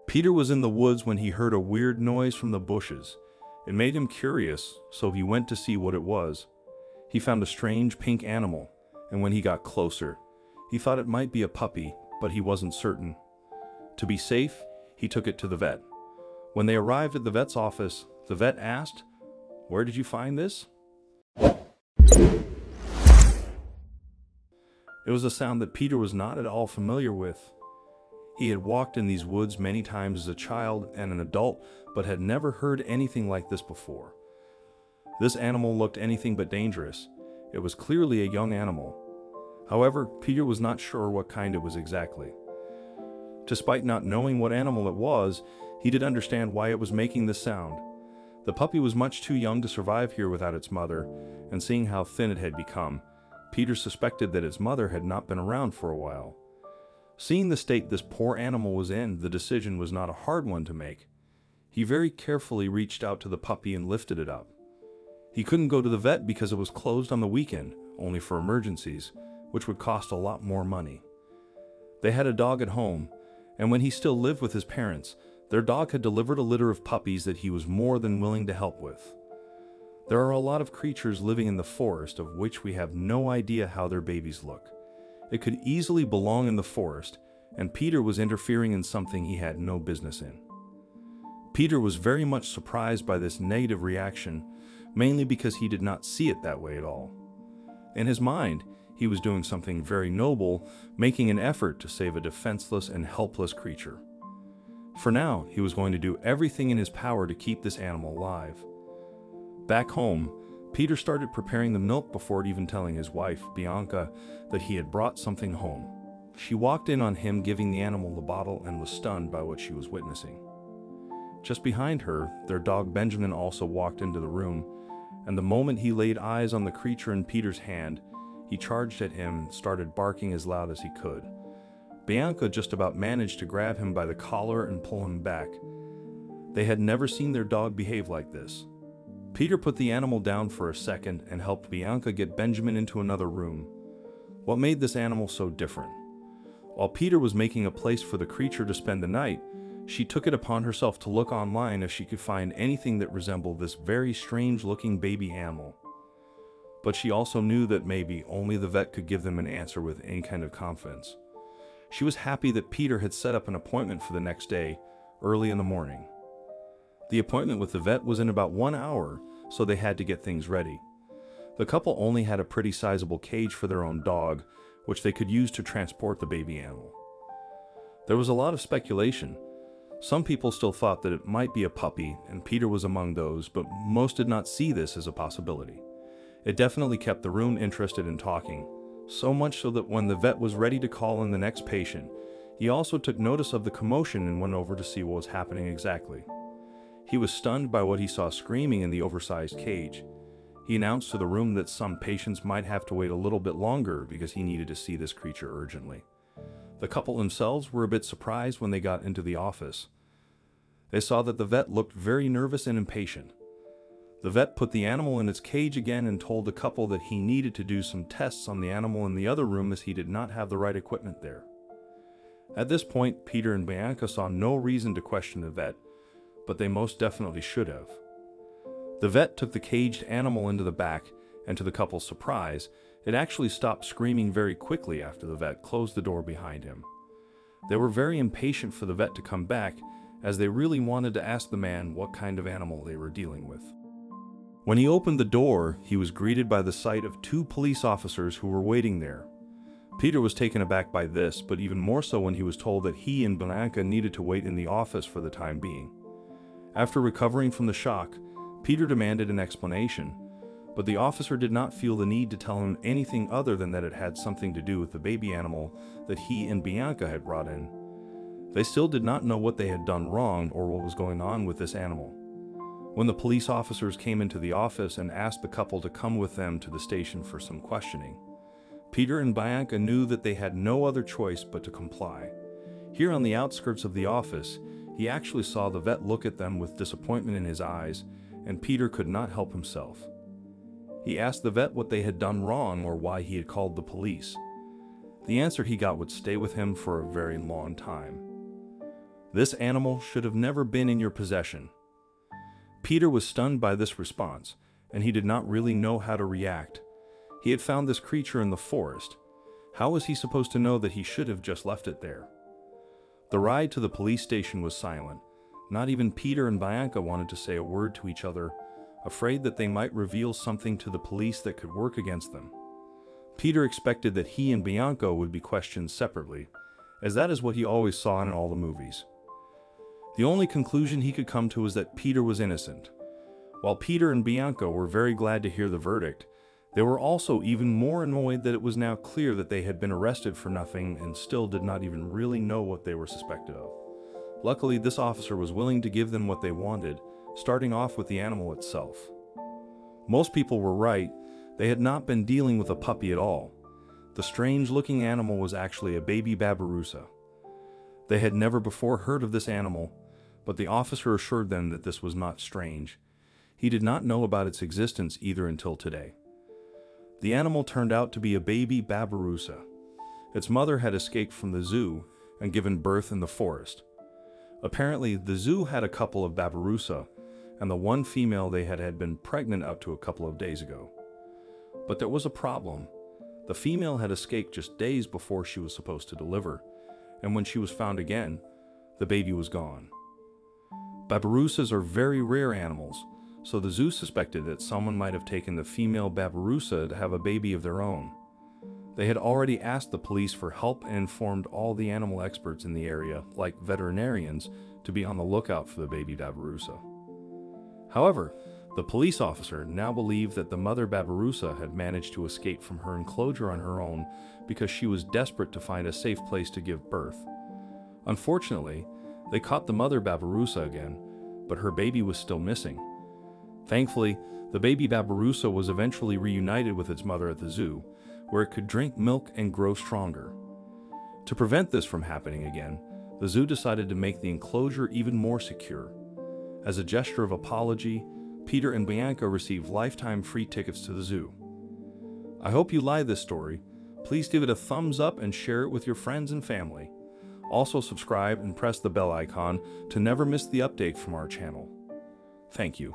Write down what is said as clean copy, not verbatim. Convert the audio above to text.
Peter was in the woods when he heard a weird noise from the bushes. It made him curious, so he went to see what it was. He found a strange pink animal, and when he got closer, he thought it might be a puppy, but he wasn't certain. To be safe, he took it to the vet. When they arrived at the vet's office, the vet asked, "Where did you find this?" It was a sound that Peter was not at all familiar with. He had walked in these woods many times as a child and an adult, but had never heard anything like this before. This animal looked anything but dangerous. It was clearly a young animal. However, Peter was not sure what kind it was exactly. Despite not knowing what animal it was, he did understand why it was making this sound. The puppy was much too young to survive here without its mother, and seeing how thin it had become, Peter suspected that its mother had not been around for a while. Seeing the state this poor animal was in, the decision was not a hard one to make. He very carefully reached out to the puppy and lifted it up. He couldn't go to the vet because it was closed on the weekend, only for emergencies, which would cost a lot more money. They had a dog at home, and when he still lived with his parents, their dog had delivered a litter of puppies that he was more than willing to help with. There are a lot of creatures living in the forest of which we have no idea how their babies look. It could easily belong in the forest, and Peter was interfering in something he had no business in. Peter was very much surprised by this negative reaction, mainly because he did not see it that way at all. In his mind, he was doing something very noble, making an effort to save a defenseless and helpless creature. For now, he was going to do everything in his power to keep this animal alive. Back home, Peter started preparing the milk before even telling his wife, Bianca, that he had brought something home. She walked in on him giving the animal the bottle and was stunned by what she was witnessing. Just behind her, their dog Benjamin also walked into the room, and the moment he laid eyes on the creature in Peter's hand, he charged at him and started barking as loud as he could. Bianca just about managed to grab him by the collar and pull him back. They had never seen their dog behave like this. Peter put the animal down for a second and helped Bianca get Benjamin into another room. What made this animal so different? While Peter was making a place for the creature to spend the night, she took it upon herself to look online if she could find anything that resembled this very strange-looking baby animal. But she also knew that maybe only the vet could give them an answer with any kind of confidence. She was happy that Peter had set up an appointment for the next day, early in the morning. The appointment with the vet was in about 1 hour, so they had to get things ready. The couple only had a pretty sizable cage for their own dog, which they could use to transport the baby animal. There was a lot of speculation. Some people still thought that it might be a puppy, and Peter was among those, but most did not see this as a possibility. It definitely kept the room interested in talking, so much so that when the vet was ready to call in the next patient, he also took notice of the commotion and went over to see what was happening exactly. He was stunned by what he saw screaming in the oversized cage. He announced to the room that some patients might have to wait a little bit longer because he needed to see this creature urgently. The couple themselves were a bit surprised when they got into the office. They saw that the vet looked very nervous and impatient. The vet put the animal in its cage again and told the couple that he needed to do some tests on the animal in the other room as he did not have the right equipment there. At this point, Peter and Bianca saw no reason to question the vet, but they most definitely should have. The vet took the caged animal into the back, and to the couple's surprise, it actually stopped screaming very quickly after the vet closed the door behind him. They were very impatient for the vet to come back, as they really wanted to ask the man what kind of animal they were dealing with. When he opened the door, he was greeted by the sight of 2 police officers who were waiting there. Peter was taken aback by this, but even more so when he was told that he and Bianca needed to wait in the office for the time being. After recovering from the shock, Peter demanded an explanation, but the officer did not feel the need to tell him anything other than that it had something to do with the baby animal that he and Bianca had brought in. They still did not know what they had done wrong or what was going on with this animal. When the police officers came into the office and asked the couple to come with them to the station for some questioning, Peter and Bianca knew that they had no other choice but to comply. Here on the outskirts of the office, he actually saw the vet look at them with disappointment in his eyes, and Peter could not help himself. He asked the vet what they had done wrong or why he had called the police. The answer he got would stay with him for a very long time. This animal should have never been in your possession." Peter was stunned by this response, and he did not really know how to react. He had found this creature in the forest. How was he supposed to know that he should have just left it there? The ride to the police station was silent. Not even Peter and Bianca wanted to say a word to each other, afraid that they might reveal something to the police that could work against them. Peter expected that he and Bianca would be questioned separately, as that is what he always saw in all the movies. The only conclusion he could come to was that Peter was innocent. While Peter and Bianca were very glad to hear the verdict, they were also even more annoyed that it was now clear that they had been arrested for nothing and still did not even really know what they were suspected of. Luckily, this officer was willing to give them what they wanted, starting off with the animal itself. Most people were right. They had not been dealing with a puppy at all. The strange-looking animal was actually a baby Babirusa. They had never before heard of this animal, but the officer assured them that this was not strange. He did not know about its existence either until today. The animal turned out to be a baby Babirusa. Its mother had escaped from the zoo and given birth in the forest. Apparently, the zoo had a couple of Babirusa, and the one female they had been pregnant up to a couple of days ago. But there was a problem. The female had escaped just days before she was supposed to deliver, and when she was found again, the baby was gone. Babirusas are very rare animals, so the zoo suspected that someone might have taken the female Babirusa to have a baby of their own. They had already asked the police for help and informed all the animal experts in the area, like veterinarians, to be on the lookout for the baby Babirusa. However, the police officer now believed that the mother Babirusa had managed to escape from her enclosure on her own because she was desperate to find a safe place to give birth. Unfortunately, they caught the mother Babirusa again, but her baby was still missing. Thankfully, the baby Babirusa was eventually reunited with its mother at the zoo, where it could drink milk and grow stronger. To prevent this from happening again, the zoo decided to make the enclosure even more secure. As a gesture of apology, Peter and Bianca received lifetime free tickets to the zoo. I hope you like this story. Please give it a thumbs up and share it with your friends and family. Also subscribe and press the bell icon to never miss the update from our channel. Thank you.